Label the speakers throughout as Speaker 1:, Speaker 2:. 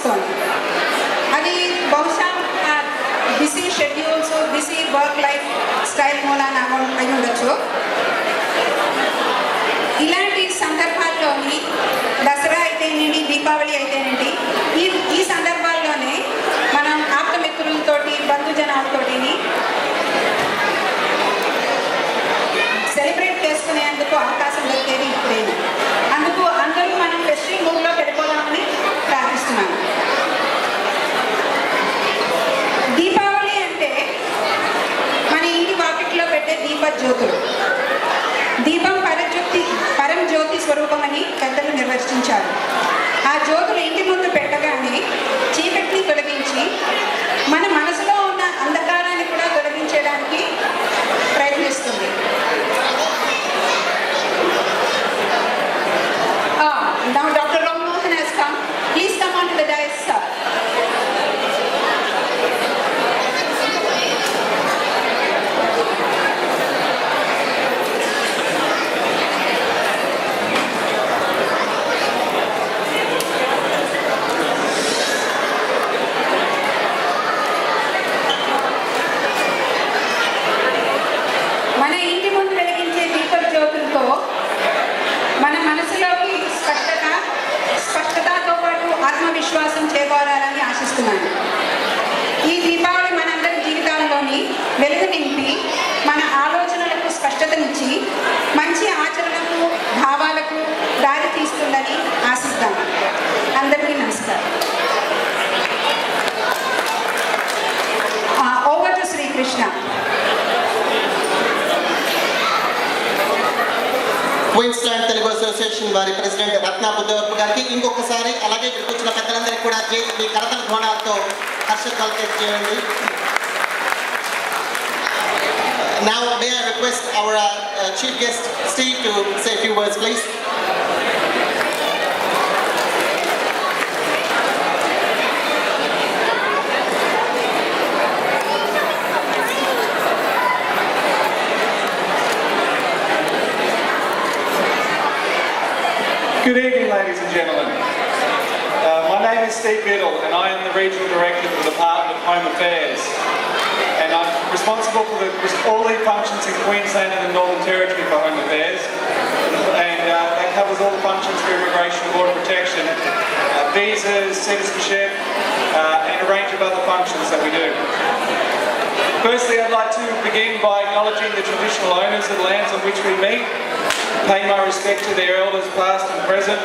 Speaker 1: అనిపిస్తోంది. అది బహుశా busy schedules, busy work life style మూలాన అయి ఉండొచ్చు. ఇలాంటి సందర్భాల్లోని దసరా అయితేనేంటి, దీపావళి అయితేనేంటి, ఈ సందర్భాల్లోనే మనం ఆప్తమిత్రులతోటి, బంధుజనాలతోటి సెలబ్రేట్ చేసుకునేందుకు అవకాశం దొరికేది ఇప్పుడేది. అందుకు అందరూ మనం ఫెస్టివల్ మూడ్లో వెళ్ళిపోదామని ప్రార్థిస్తున్నాను. దీపావళి అంటే మన ఇంటి వాకిట్లో పెట్టే దీపజ్యోతులు. దీపం పరంజ్యోతి స్వరూపం అని పెద్దలు నిర్వచించారు. ఆ జ్యోతులు ఇంటి ముందు పెట్టగానే చీకటిని తొలగించి మన మనసులో ఉన్న అంధకారాన్ని కూడా తొలగించడానికి ప్రయత్నిస్తుంది. Now Dr. Rammohan has come. Please come on to the dais, sir. మన ఇంటి ముందు వెలిగించే దీప జ్యోతులతో మన మనసులోకి స్పష్టతతో పాటు ఆత్మవిశ్వాసం చేకూరాలని ఆశిస్తున్నాను. ఈ దీపావళి మనందరి జీవితాల్లోని వెలుగు నింపి మన ఆలోచనలకు స్పష్టతనిచ్చి మంచి ఆచరణకు, భావాలకు దారి తీస్తుందని ఆశిద్దాం. అందరికీ నమస్కారం. Over to Srikrishna.
Speaker 2: Queensland Telugu Association వారి ప్రెసిడెంట్ రత్నా బుద్ధవర్పు గారికి ఇంకొకసారి, అలాగే ఇక్కడికి వచ్చిన పెద్దలందరికీ కూడా మీ కరతల ధ్వనాలతో హర్షధ్వాలు తెలియజేయండి. Now may I request our chief guest Steve to say a few words, please.
Speaker 3: Good evening, ladies and gentlemen. My name is Steve Biddle and I am the Regional Director for the Department of Home Affairs. And I'm responsible for all the functions in Queensland and the Northern Territory for Home Affairs. And that covers all the functions for immigration and border protection, visas, citizenship, and a range of other functions that we do. Firstly, I'd like to begin by acknowledging the traditional owners of the lands on which we meet, pay my respect to their elders past and present,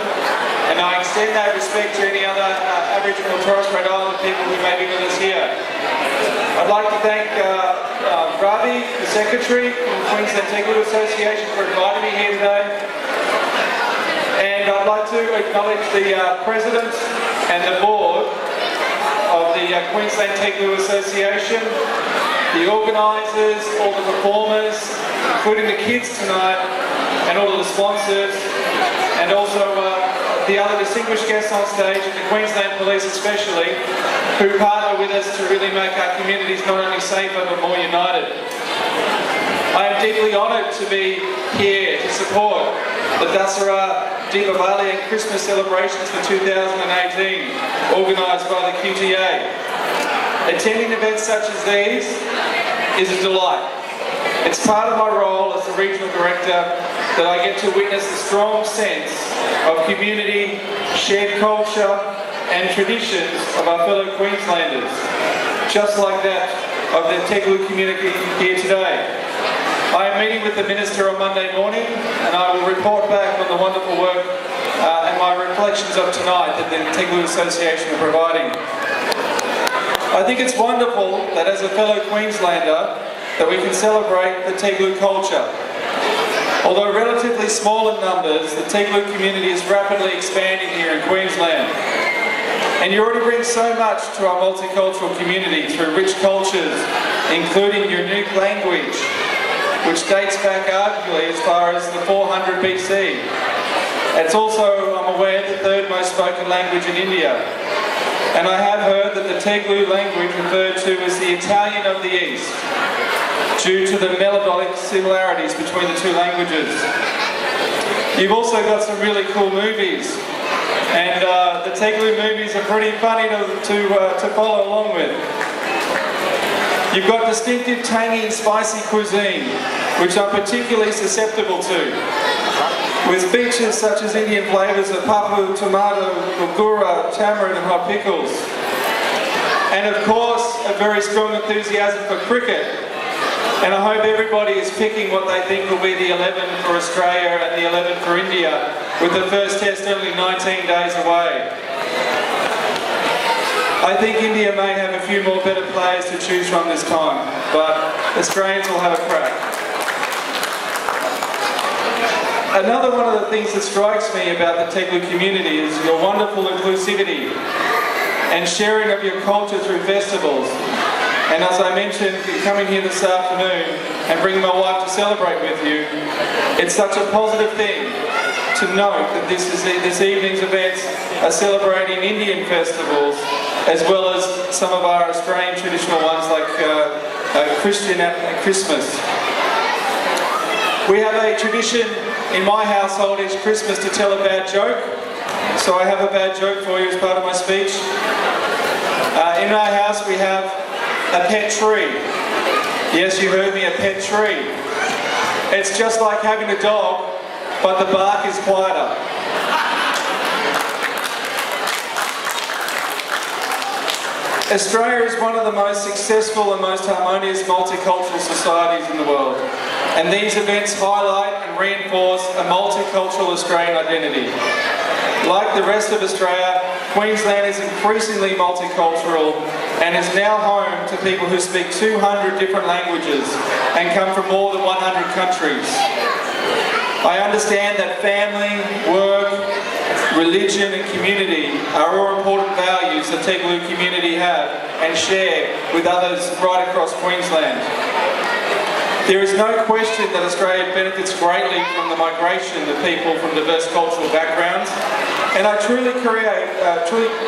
Speaker 3: and I extend that respect to any other Aboriginal and Torres Strait Islander people who may be with us here. I'd like to thank Ravi, the Secretary from the Queensland Telugu Association, for inviting me here today. And I'd like to acknowledge the President and the Board of the Queensland Telugu Association, the organisers, all the performers, including the kids tonight, and all of the sponsors, and also the other distinguished guests on stage, and the Queensland Police especially, who partner with us to really make our communities not only safer but more united. I am deeply honoured to be here to support the Dasara, Deepavali and Christmas celebrations for 2018, organised by the QTA. Attending events such as these is a delight. It's part of my role as the Regional Director that I get to witness the strong sense of community, shared culture and traditions of our fellow Queenslanders, just like that of the Telugu community here today. I am meeting with the Minister on Monday morning and I will report back on the wonderful work and my reflections of tonight that the Telugu Association are providing. I think it's wonderful that as a fellow Queenslander that we can celebrate the Telugu culture. Although relatively small in numbers, the Telugu community is rapidly expanding here in Queensland. And you already bring so much to our multicultural community through rich cultures, including your unique language, which dates back arguably as far as the 400 BC. It's also, I'm aware, the third most spoken language in India. And I have heard that the Telugu language referred to as the Italian of the East, due to the melodic similarities between the two languages. You've also got some really cool movies And the Telugu movies are pretty funny to follow along with. You've got distinctive tangy and spicy cuisine, which I'm particularly susceptible to, with features such as Indian flavours of papu, tomato, gura, tamarind and hot pickles. And of course, a very strong enthusiasm for cricket. And I hope everybody is picking what they think will be the 11 for Australia and the 11 for India, with the first test only 19 days away. I think India may have a few more better players to choose from this time, but Australians will have a crack. Another one of the things that strikes me about the Telugu community is your wonderful inclusivity and sharing of your culture through festivals. And as I mentioned, coming here this afternoon and bringing my wife to celebrate with you, it's such a positive thing to note that this evening's events are celebrating Indian festivals as well as some of our Australian traditional ones like Christian Christmas. We have a tradition in my household each Christmas to tell a bad joke. So I have a bad joke for you as part of my speech. In our house we have a pet tree. Yes, you heard me, a pet tree. It's just like having a dog, but the bark is quieter. Australia is one of the most successful and most harmonious multicultural societies in the world. And these events highlight and reinforce a multicultural Australian identity. Like the rest of Australia, Queensland is increasingly multicultural and is now home to people who speak 200 different languages and come from more than 100 countries. I understand that family, work, religion and community are all important values the Telugu community have and share with others right across Queensland. There is no question that Australia benefits greatly from the migration of people from diverse cultural backgrounds, and I truly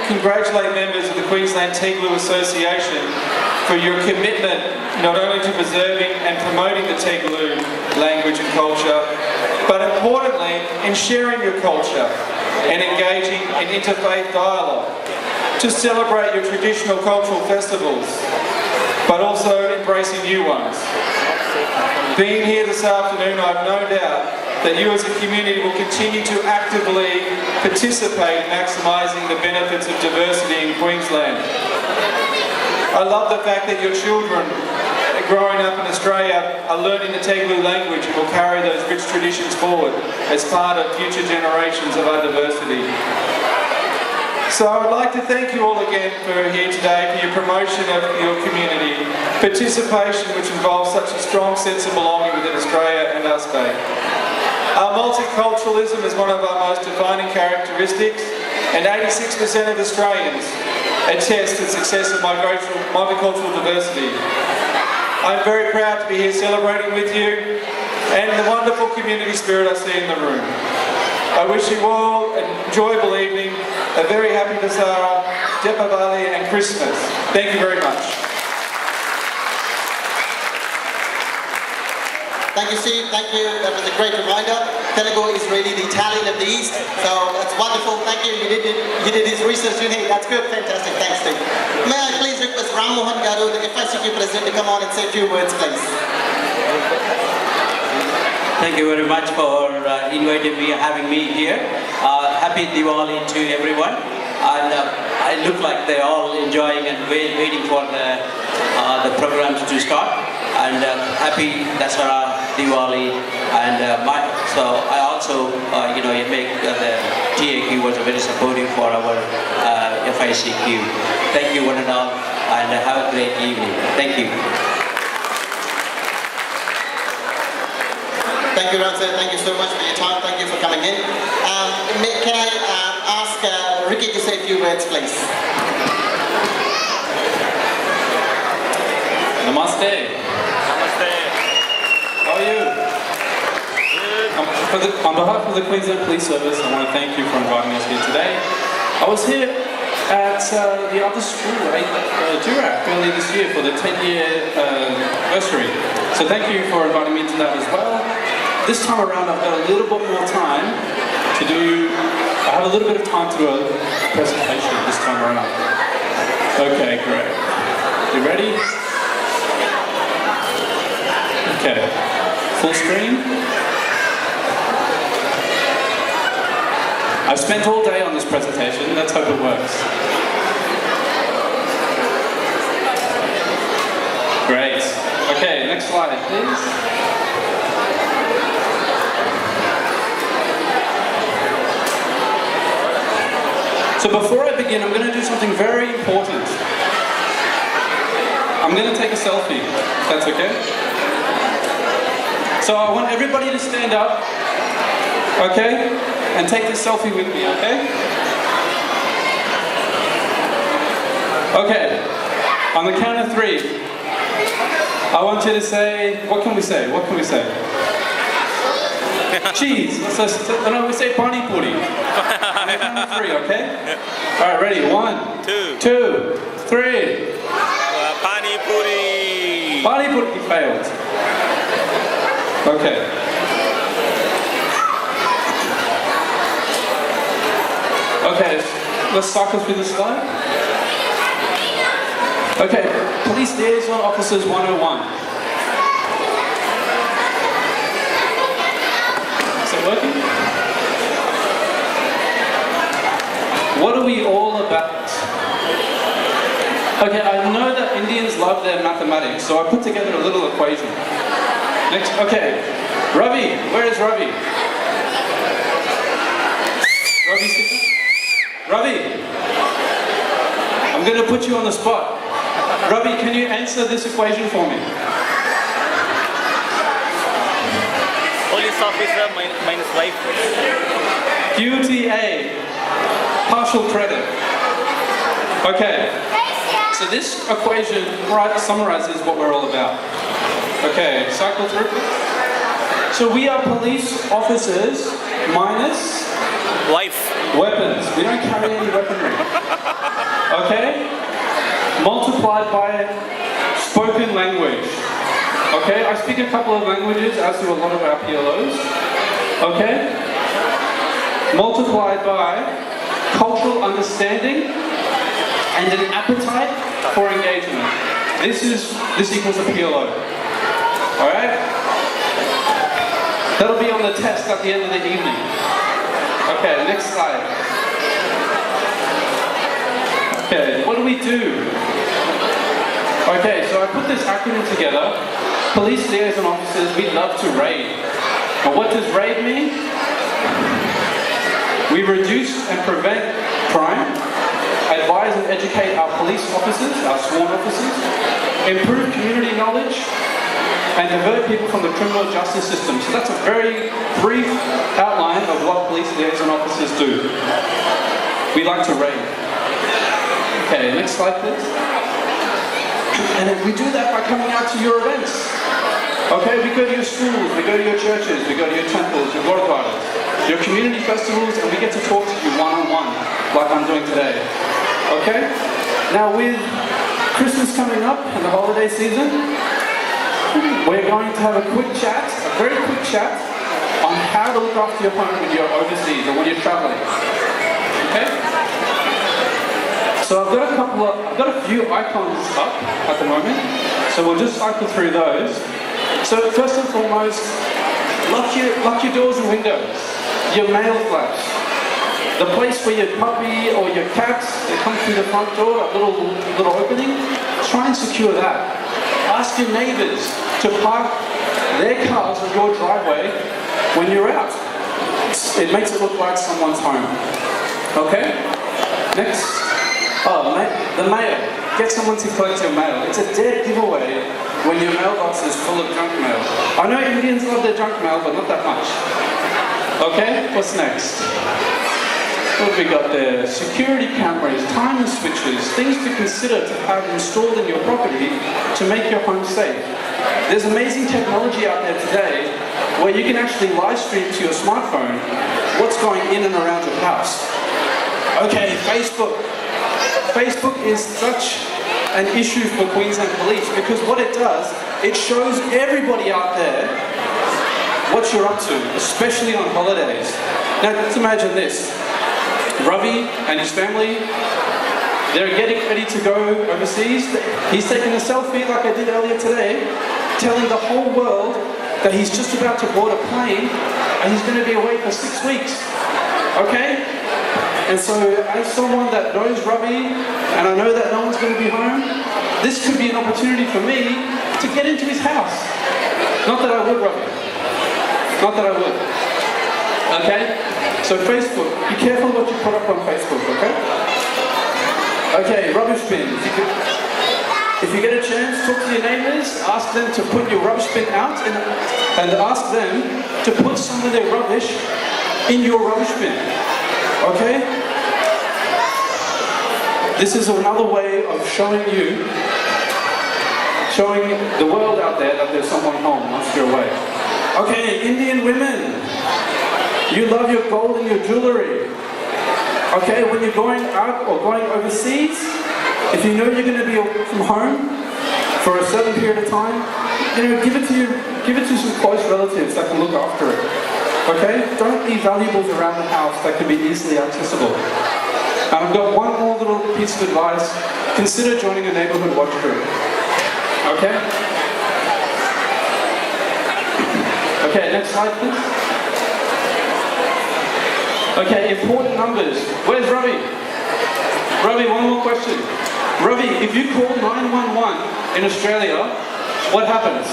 Speaker 3: congratulate members of the Queensland Telugu Association for your commitment not only to preserving and promoting the Telugu language and culture, but importantly in sharing your culture and engaging in interfaith dialogue, to celebrate your traditional cultural festivals, but also embracing new ones. Being here this afternoon, I have no doubt that you as a community will continue to actively participate in maximising the benefits of diversity in Queensland. I love the fact that your children growing up in Australia are learning the Telugu language and will carry those rich traditions forward as part of future generations of our diversity. So I would like to thank you all again for here today for your promotion of your community, participation which involves such a strong sense of belonging within Australia and our state. Our multiculturalism is one of our most defining characteristics, and 86% of Australians attest to the success of multicultural diversity. I'm very proud to be here celebrating with you and the wonderful community spirit I see in the room. I wish you all an enjoyable evening, a very happy Dasara, Deepavali and Christmas. Thank you very much.
Speaker 2: Thank you, Steve. Thank you. That was a great reminder. Telugu is really the Italian of the East, so that's wonderful. Thank you. You did his research. Hey, that's good. Fantastic. Thanks, Steve. May I please request Ram Mohan Garu, the FICQ president, to come on and say a few words, please.
Speaker 4: Thank you very much for inviting me, having me here. Happy Diwali to everyone. And I look like they're all enjoying and waiting for the programs to start. And happy Dasara, Diwali. And so I also, make the TAQ was very supportive for our FICQ. Thank you one and all, and have a great evening. Thank you.
Speaker 2: Thank you, Ram sir. Thank you so much for your time. Thank you for coming in. Can I ask Ricky to say a few words, please?
Speaker 5: Namaste. Namaste. How are you? Good. On behalf of the Queensland Police Service, I want to thank you for inviting us here today. I was here at the other school, Durak, earlier this year for the 10-year anniversary. So thank you for inviting me to that as well. This time around I've got a little bit more time to do I have a little bit of time to do a presentation this time around. Okay, great. You ready? Okay. Full screen. I've spent all day on this presentation. Let's hope it works. Great. Okay, next slide, please. So before I begin, I'm going to do something very important. I'm going to take a selfie, if that's okay. So I want everybody to stand up, okay? And take this selfie with me, okay? Okay, on the count of 3, I want you to say, what can we say? What can we say? Cheese. No, we say pani puri. On the count of 3, okay? All right, ready? 1, 2, 3.
Speaker 6: Pani puri.
Speaker 5: Pani puri failed. Okay. Okay, let's cycle through the slide. Okay, Police Liaison Officers 101. Is it working? What are we all about? Okay, I know that Indians love their mathematics, so I put together a little equation. Next, okay, Ravi, where is Ravi? Ravi, Ravi, I'm going to put you on the spot. Ravi, can you answer this equation for me?
Speaker 6: Police officer minus wife.
Speaker 5: QTA, partial credit. Okay, so this equation summarizes what we're all about. Okay, cycle through. So we are police officers minus
Speaker 6: Wife.
Speaker 5: weapons. We don't carry any weaponry. Okay? Multiplied by spoken language. Okay? I speak a couple of languages, as do a lot of our PLOs. Okay? Multiplied by cultural understanding and an appetite for engagement. This equals a PLO. Alright? That'll be on the test at the end of the evening. Okay, next slide. Okay, what do we do? Okay, so I put this acronym together. Police liaison officers, we love to raid. And what does raid mean? We reduce and prevent crime, advise and educate our police officers, our sworn officers, improve community knowledge, and divert people from the criminal justice system. So that's a very brief outline of what police liaison officers do. We like to raid. Okay, next slide please. And we do that by coming out to your events. Okay, we go to your schools, we go to your churches, we go to your temples, your gurdwaras, your community festivals, and we get to talk to you one-on-one, like I'm doing today. Okay? Now with Christmas coming up and the holiday season, we're going to have a quick chat, a very quick chat, on how to look after your home when you're overseas or when you're traveling. Okay? So I've got a few icons up at the moment, so we'll just cycle through those. So first and foremost, lock your doors and windows, your mail flaps, the place where your puppy or your cat, they come through the front door, a little opening, try and secure that. Ask your neighbours to park their cars on your driveway when you're out. It makes it look like someone's home. Okay? Next. Oh, the mail. Get someone to collect your mail. It's a dead giveaway when your mailbox is full of junk mail. I know Indians love their junk mail, but not that much. Okay? What's next? What have we got there? Security cameras, timing switches, things to consider to have installed in your property to make your home safe. There's amazing technology out there today where you can actually live stream to your smartphone what's going in and around your house. Okay, Facebook. Facebook is such an issue for Queensland Police because what it does, it shows everybody out there what you're up to, especially on holidays. Now, let's imagine this. Ravi and his family, they're getting ready to go overseas. He's taking a selfie like I did earlier today, telling the whole world that he's just about to board a plane and he's going to be away for 6 weeks. Okay? And so as someone that knows Ravi, and I know that no one's going to be home, this could be an opportunity for me to get into his house. Not that I would, Ravi. Not that I would. Okay? So Facebook, be careful what you put up on Facebook, okay? Okay, rubbish bin. If you get a chance, talk to your neighbours, ask them to put your rubbish bin out and ask them to put some of their rubbish in your rubbish bin. Okay? This is another way of showing the world out there that there's someone home once you're away. Okay, Indian women, you love your gold and your jewellery. Okay, when you're going out or going overseas, if you know you're going to be from home for a certain period of time, give it to some close relatives that can look after it. Okay? Don't leave valuables around the house that can be easily accessible. And I've got one more little piece of advice. Consider joining a neighbourhood watch group. Okay? Okay, next slide please. Okay, important numbers. Where's Ravi? Ravi, one more question. Ravi, if you call 911 in Australia, what happens?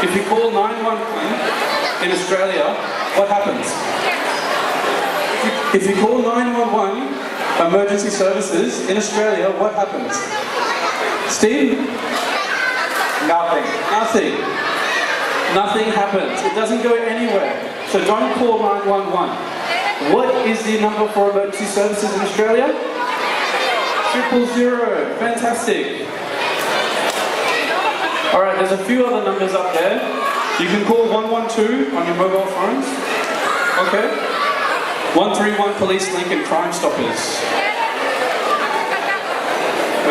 Speaker 5: If you call 911 in Australia, what happens? If you call 911 emergency services in Australia, what happens? Steve?
Speaker 3: Nothing.
Speaker 5: Nothing. Nothing happens. It doesn't go anywhere. So don't call 911. What is the number for emergency services in Australia? 000. Fantastic. Alright, there's a few other numbers up there. You can call 112 on your mobile phones. Okay. 131 Police Link and Crime Stoppers.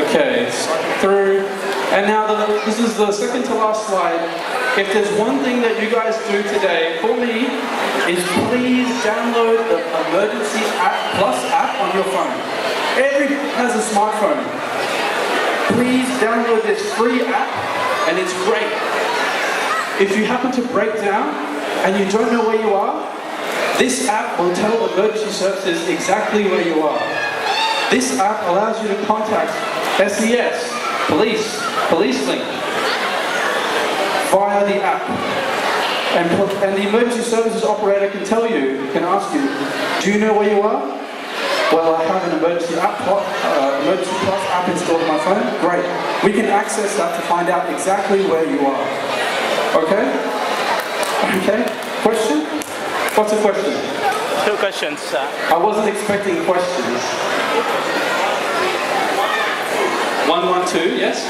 Speaker 5: Okay, cycle through. And now this is the second to last slide. If there's one thing that you guys do today for me, is please download the Emergency Plus app on your phone. Everyone has a smartphone. Please download this free app, and it's great. If you happen to break down and you don't know where you are, this app will tell emergency services exactly where you are. This app allows you to contact SES, Police Link, via the app. And the emergency services operator can ask you, do you know where you are? Well, I have an Emergency Plus app installed on my phone. Great. We can access that to find out exactly where you are. Okay? Okay. Question? What's the question?
Speaker 6: 2 questions.
Speaker 5: I wasn't expecting questions. 112, yes?